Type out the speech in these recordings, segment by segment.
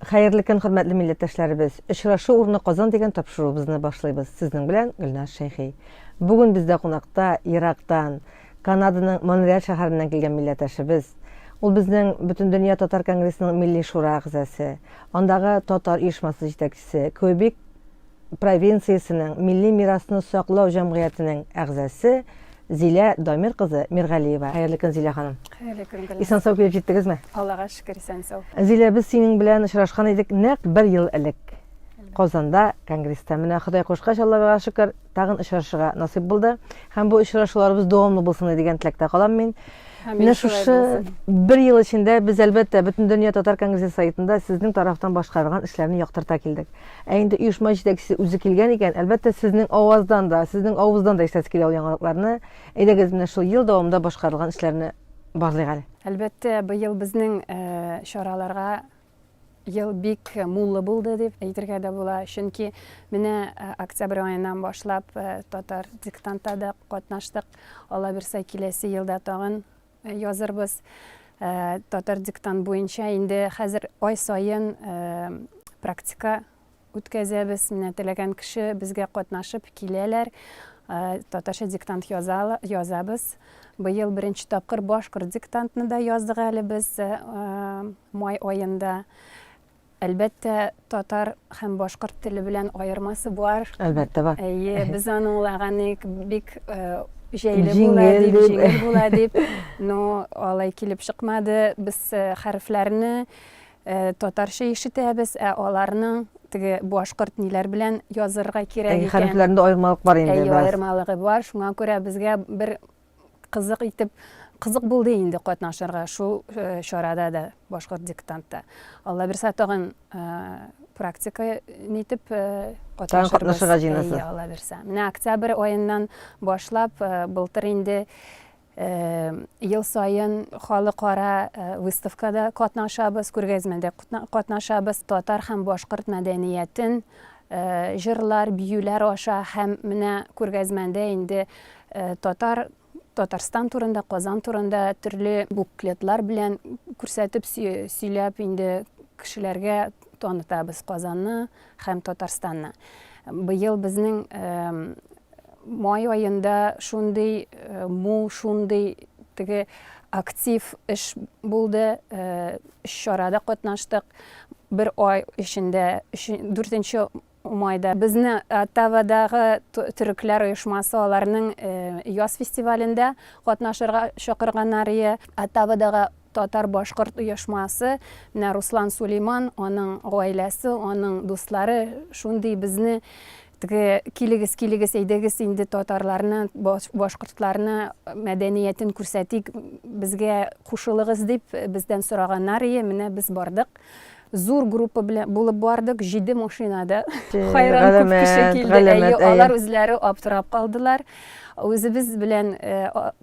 Хәерле көн, хөрмәтле милләттәшләребез. Очрашу урыны Казан дигән тапшыруыбызны башлыйбыз. Сезнең белән Гөлназ Шәйхи. Бүген бездә кунакта Ирактан, Канаданың Монреаль шәһәреннән килгән милләттәшебез. Ул безнең Бөтен дөнья татар конгрессының милли шура әгъзасы, андагы татар оешмасы җитәкчесе, Көбик провинциясенең милли мирасны саклау җәмгыятенең әгъзасы Зилә Дамир кызы Миргалиева. Хәерле көн, Зилә ханым. Хәерле көн, Гөлназ. Исән-сау килеп җиттегезме? Аллага шөкер, исән-сау. Зилә, без синең белән очрашкан идек нәкъ 1 ел элек. Казанда конгресста. Менә Ходай кушкач, Аллага шөкер, тагын очрашырга насыйп булды. Һәм бу очрашуларыбыз дәвамлы булсын дигән теләктә калам мин. Менә шушы 1 ел эчендә без әлбәттә Бөтен дөнья татар конгрессы сайтында сезнең тарафтан башкарылган эшләрне яктырта килдек. Ә инде оешма җитәкчесе үзе килгән икән, әлбәттә сезнең авыздан да, сезнең авыздан да ишетәсе килә ул яңалыкларны. Әйдәгез, менә шул ел дәвамында башкарылган эшләрне барлыйк әле. Әлбәттә, быел безнең чараларга ел бик муллы булды дип әйтергә дә була. Чөнки менә октябрь аеннан башлап татар диктантта да катнаштык. Алла бирсә, киләсе елда тагын язырбыз. Татар диктант буенча инде хәзер ай сайын практика үткәзәбез. Менә теләгән кеше безгә катнашып киләләр. Татарча диктант язабыз. Быел беренче тапкыр башкорт диктантны да яздык әле без май аенда. Әлбәттә, татар һәм башкорт теле белән аермасы бар. Әлбәттә бар. Без аңлаганы бик җиңел була дип, но алай килеп чыкмады. Без хәрефләрне татарча ишетәбез, аларның теге башкорт ниләр белән язырга кирәк икән. Хәрефләрендә аермалык бар инде. Аермалыгы бар. Шуңа күрә безгә бер кызык булды инде катнашырга шул чарада да, башкорт диктантта. Алла бирсә, тагын практика нитеп катнашырга җыенасыз. Алла бирсә. Менә октябрь аеннан башлап былтыр инде ел сайын халыкара выставкада катнашабыз, күргәзмәдә катнашабыз. Татар һәм башкорт мәдәниятен җырлар, биюләр аша һәм менә күргәзмәдә инде Татарстан турында, Казан турында төрле буклетлар белән күрсәтеп сөйләп инде кешеләргә танытабыз Казанны һәм Татарстанны. Быел безнең май аенда шундый теге актив эш булды. Чарада катнаштык. Бер ай эчендә 4 майда безне Оттавадагы төрекләр оешмасы аларның яз фестивалендә катнашырга чакырганнар. Оттавадагы татар башкорт оешмасы, менә Руслан Сулейман, аның гаиләсе, аның дуслары шундый безне килегез, әйдәгез инде татарларны, башкортларны мәдәниятен күрсәтик, безгә кушылыгыз дип бездән сораганнар. Менә без бардык. Зур группа булып бардык, 7 машинада. Хайран күп кеше килде. Алар үзләре аптырап калдылар. Үзебез белән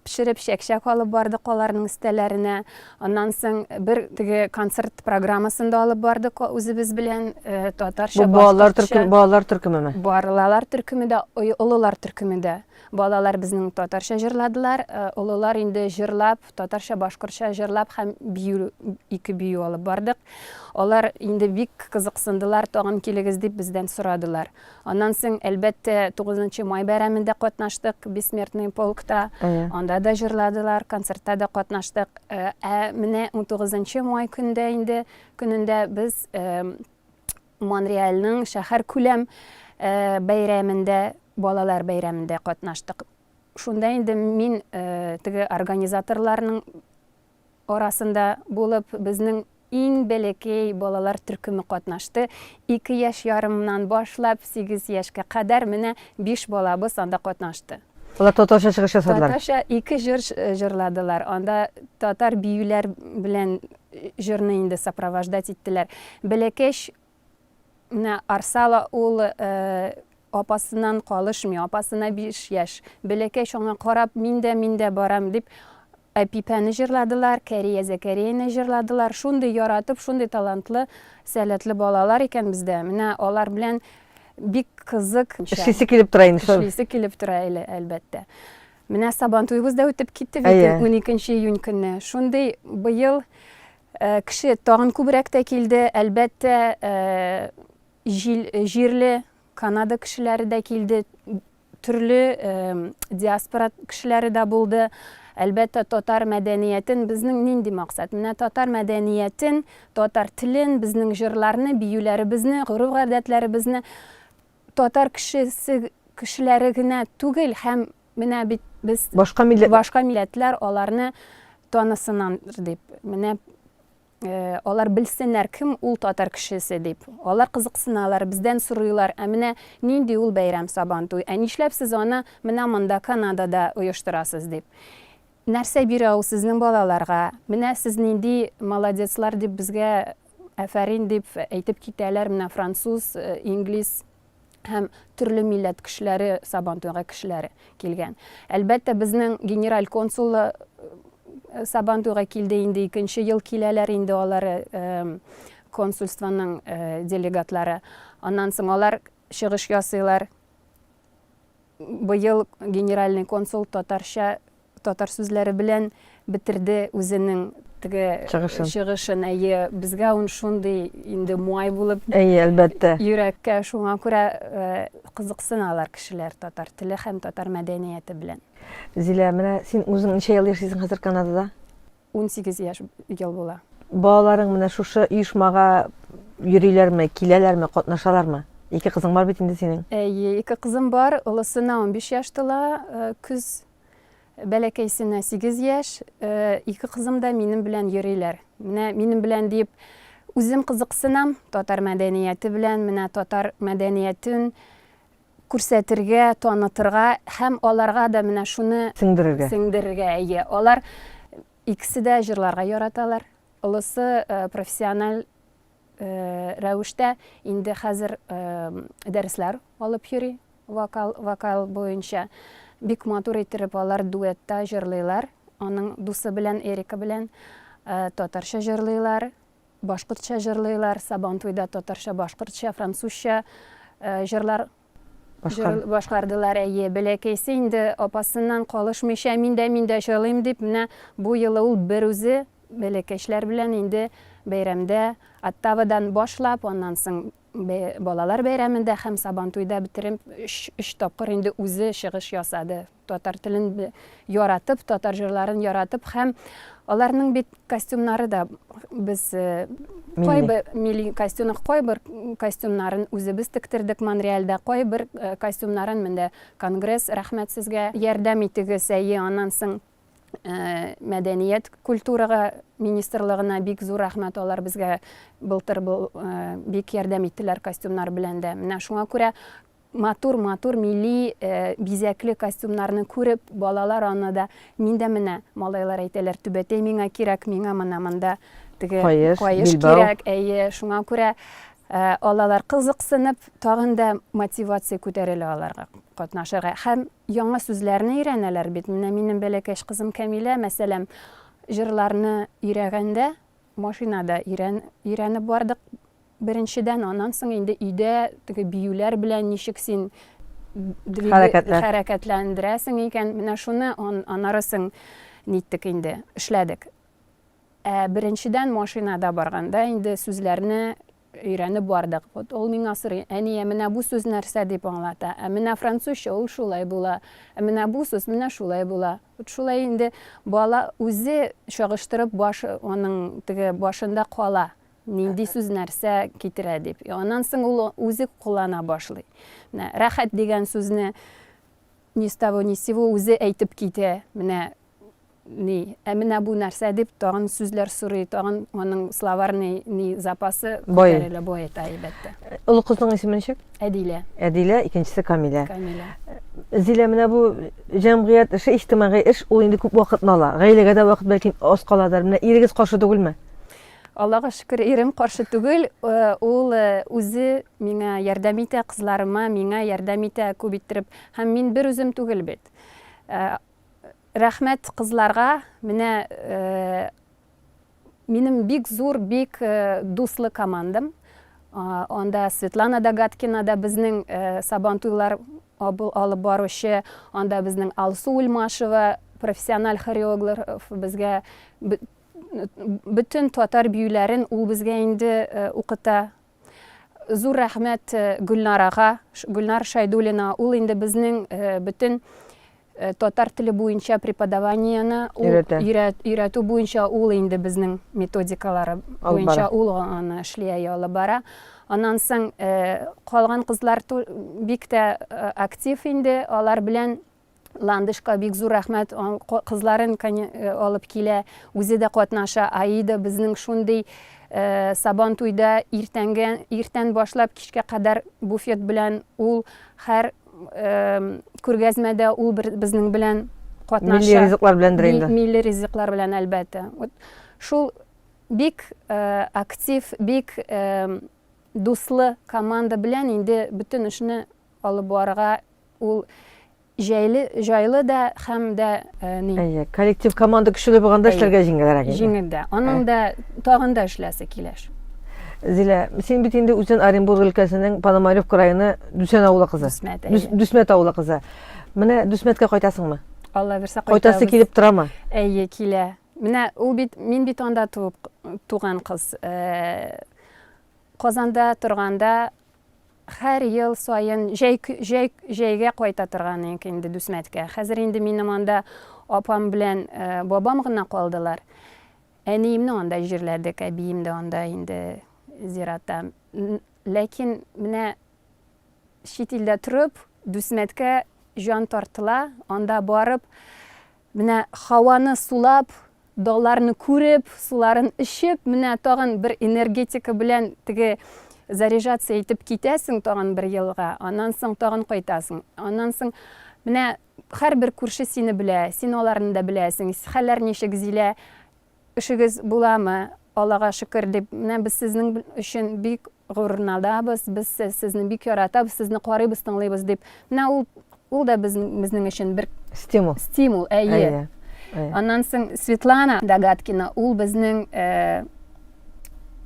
пешереп чәкчәк алып бардык аларның стәләренә. Аннан соң бер теге концерт программасында алып бардык үзебез белән татарча, башкортча. Балалар төркеме. Балалар төркеме дә, олылар төркеме дә. Балалар безнең татарча җырладылар, олылар инде җырлап, татарча, башкортча җырлап һәм ике бию алып бардык. Алар инде бик кызыксындылар, тагын килегез дип бездән сорадылар. Аннан соң әлбәттә 9 май бәйрәмендә катнаштык, Бессмертный полкта. Анда да җырладылар, концертта да катнаштык. Менә 19 май көнендә без Монреальның шәһәр күләм бәйрәмендә, балалар бәйрәмендә катнаштык. Шунда инде мин теге организаторларның арасында булып, безнең иң бәләкәй балалар төркеме катнашты. 2 яшь ярымнан башлап 8 яшькә кадәр менә 5 балабыз анда катнашты. Алар татарча чыгыш ясадылар. Татарча 2 җыр җырладылар. Анда татар биюләр белән җырны инде сопровождать иттеләр. Бәләкәч менә Арсала ул апасыннан калышмый, апасына 5 яшь. Бәләкәч аңа карап, мин дә барам дип Әпипәне җырладылар, Кәрия Зәкәрияне җырладылар. Шундый яратып, шундый талантлы, сәләтле балалар икән бездә. Менә алар белән бик кызык. Эшлисе килеп тора инде. Эшлисе килеп тора әлбәттә. Менә Сабантуйыбыз да үтеп китте бит 12 июнь көнне. Шундый быел кеше тагын күбрәк тә килде. Әлбәттә, җирле Канада кешеләре дә килде. Төрле диаспора кешеләре дә булды. Әлбәттә, татар мәдәниятен безнең нинди максат? Менә татар мәдәниятен, татар телен, безнең җырларны, биюләребезне, гореф-гадәтләребезне татар кешеләре генә түгел, һәм менә бит без Башка милләтләр аларны танысыннар дип. Менә алар белсеннәр кем ул татар кешесе дип. Алар кызыксыналар, бездән сорыйлар. Менә нинди ул бәйрәм Сабантуй? Нишләп сез аны менә монда Канадада оештырасыз дип. Нәрсә бирә ул сезнең балаларга? Менә сез нинди молодецлар дип безгә афәрин дип әйтеп китәләр. Менә француз, инглиз һәм төрле милләт кешеләре, Сабантуйга кешеләре килгән. Әлбәттә, безнең генераль консулы Сабантуйга килде инде, 2нче ел киләләр инде алар консульствоның делегатлары. Аннан соң алар чыгыш ясыйлар. Быел генеральный консул татар сүзләре белән битерде үзенең чыгышын. Безгә ун шундый инде муай булып, әлбәттә. Йөрәккә шуңа күрә кызыксыналар кешеләр татар теле һәм татар мәдәнияте белән. Зилә, менә син үзең ничә ел яшисең хәзер Канадада? 18 ел була. Балаларың менә шушы оешмага йөриләрме, киләләрме, катнашалармы? 2 кызың бар бит инде синең. 2 кызым бар, олысына 15 яшь тула, күз бәләкәйсенә 8 яшь, 2 кызым да минем белән йөриләр. Менә минем белән дип үзем кызыксынам татар мәдәнияте белән, менә татар мәдәниятен күрсәтергә, танытырга һәм аларга да менә шуны сеңдерергә. Алар икесе дә җырларга яраталар. Олысы профессиональ рәвештә инде хәзер дәресләр алып йөри, вокал буенча. Бик матур иттереп алар дуэтта җырлыйлар. Аның дусы белән, Эрика белән татарча җырлыйлар, башкортча җырлыйлар. Сабантуйда татарча, башкортча, французча җырлар башкардылар. Бәләкәйсе инде апасыннан калышмыйча мин дә җырлыйм дип, менә бу юлы ул бер үзе бәләкәчләр белән инде бәйрәмдә Оттавадан башлап, аннан соң балалар бәйрәмендә һәм Сабантуйда битереп 3 тапкыр инде үзе чыгыш ясады. Татар телен яратып, татар җырларын яратып, һәм аларның бит костюмнары да без милли кайбер костюмнарын үзебез тиктердек Монреальдә, кайбер костюмнарын менә Конгресс рәхмәт сезгә ярдәм итегез. Аннан соң мәдәният культурага министрлыгына бик зур рәхмәт, алар безгә былтыр бик ярдәм иттеләр костюмнар белән дә. Менә шуңа күрә матур милли бизәкле костюмнарны күреп, балалар аны да миндә менә малайлар әйтәләр, түбәтәй миңа кирәк, миңа монда каеш кирәк. Шуңа күрә алалар кызыксынып, тагын да мотивация күтәрелә аларга катнашырга. Һәм яңа сүзләрне өйрәнәләр бит. Менә минем бәләкәч кызым Камилә, мәсәлән, җырларны өйрәгәндә машинада өйрәнеп бардык беренчедән, аннан соң инде өйдә биюләр белән ничек син хәрәкәтләндерәсең икән, менә шуны анарысын ниттек инде, эшләдек. Беренчедән машинада барганда инде сүзләрне өйрәнеп бардык. Ул миңа сорый, әниә, менә бу сүз нәрсә дип аңлата. Менә французча ул шулай була. Менә бу сүз менә шулай була. Шулай инде бала үзе чагыштырып аның башында кала. Нинди сүз нәрсә китерә дип. Аннан соң ул үзе куллана башлый. Менә рәхәт дигән сүзне ни с того ни с сего үзе әйтеп китә. Менә бу нәрсә дип тагын сүзләр сорый, тагын аның словарный запасы күтәрелә, боета әлбәттә. Олы кызның исеме ничек? Әдилә. Әдилә, икенчесе Камилә. Зилә, менә бу җәмгыять эше, иҗтимагый эш, ул инде күп вакытны ала. Гаиләгә дә вакыт бәлки аз каладыр. Менә ирегез каршы түгелме? Аллага шөкер, ирем каршы түгел. Ул үзе миңа ярдәм итә, кызларыма миңа ярдәм итә күп иттереп, һәм мин бер үзем түгел бит. Рәхмәт кызларга, менә минем бик зур, бик дуслы командам. Анда Светлана Дагаткина да безнең Сабантуйлар алып баручы, анда безнең Алсу Ульмашева, профессиональ хореограф, безгә Bütün татар биюләрен ул безгә инде укыта. Зур рәхмәт Гөлнарага, Гөлнар Шайдуллина, ул инде безнең бөтен татар теле буенча преподаваниены өйрәтү буенча ул инде безнең методикалары буенча ул аны эшли алып бара. Аннан соң калган кызлар бик тә актив инде, алар белән Ландышка бик зур рәхмәт, кызларын алып килә, үзе дә катнаша. Аида безнең шундый Сабан туйда иртән башлап кичкә кадәр буфет белән ул һәр күргәзмәдә ул безнең белән катнаша. Милли ризыклар беләндер инде. Милли ризыклар белән әлбәттә. Шул бик актив, бик дуслы команда белән инде бөтен эшне алып барырга ул җайлы да һәм дә коллектив команда көчле булганда эшләргә җиңелрәк. Җиңелдә. Аның да тагын да эшләсе киләш. Зилә, син бит инде үзен Оренбург өлкәсенең Пономарев районы Дүсмәт авылы кызы. Дүсмәт авылы кызы. Менә Дүсмәткә кайтасыңмы? Алла берсә кайтасы килеп торамы? Әйе, килә. Менә ул бит мин бит анда туган кыз. Казанда торганда һәр ел сайын җәйгә кайта торган инде Дүсмәткә. Хәзер инде минем анда апам белән бабам гына калдылар. Әниемне анда җирләдек, әбием дә анда инде зиратта. Ләкин менә чит илдә торып, Дүсмәткә җан тартыла, анда барып, менә һаваны сулап, далларны күреп, суларын эчеп, менә тагын бер энергетика белән теге заряжаться итеп китәсең тагын бер елга, аннан соң тагын кайтасың. Аннан соң менә һәрбер күрше сине белә, син аларны да беләсең. Хәлләр ничек, Зилә, эшегез буламы? Аллага шөкер дип, менә без сезнең өчен бик гурурнадабыз, без сезне бик яратабыз, сезне карыйбыз, тыңлыйбыз дип. Менә ул да безнең өчен бер стимул, әйе. Аннан соң Светлана Дагаткина, ул безнең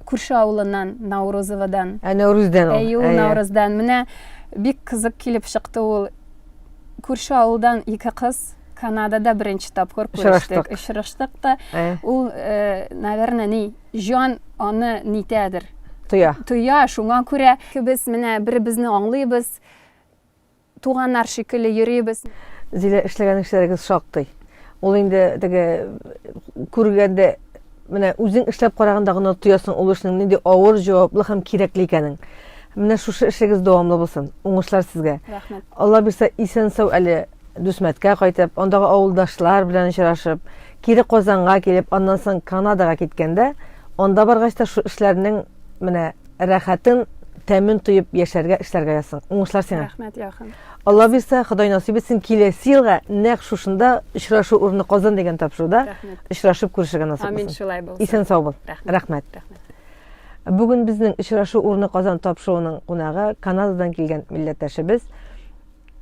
күрше авылыннан, Наурызовадан. Наурыздан ул. Әйе, Наурыздан. Менә бик кызык килеп чыкты ул. Күрше авылдан ике кыз Канадада беренче тапкыр очраштык та. Ул, наверное, җан аны нитәдер. Туя, шуңа күрә без менә беребезне аңлыйбыз. Туганнар шикелле йөрибез. Зилә, эшләгән эшләрегез шактый. Ул инде теге күргәндә менә үзең эшләп караганда гына тоясың ул эшнең нинди авыр, җаваплы һәм кирәкле икәнен. Менә шушы эшегез дәвамлы булсын. Уңышлар сезгә. Рәхмәт. Алла бирсә, исән-сау әле Дүсмәткә кайтып, андагы авылдашлар белән очрашып, кире Казанга килеп, аннан соң Канадага киткәндә, анда баргач та шу эшләрнең менә рәхәтен, тәмен тоеп яшәргә, эшләргә ясың. Уңышлар сиңа. Рәхмәт, якын. Алла бирсә, Ходай насыйп етсен, киләсе елга нәкъ шушында очрашу урыны Казан дигән тапшыруда очрашып күрешергә насыйп булсын. Амин, шулай булсын. Исән-сау бул. Рәхмәт. Бүген безнең очрашу урыны Казан тапшыруының кунагы Канададан килгән милләттәшебез,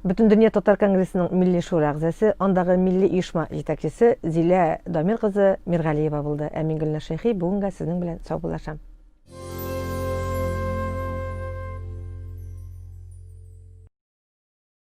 Бөтен дөнья татар конгрессының милли шура әгъзасы, андагы милли оешма җитәкчесе Зилә Дамир кызы Миргалиева булды. Ә мин Гөлнар Шәйхи, бүгенгә сезнең белән сау булашам.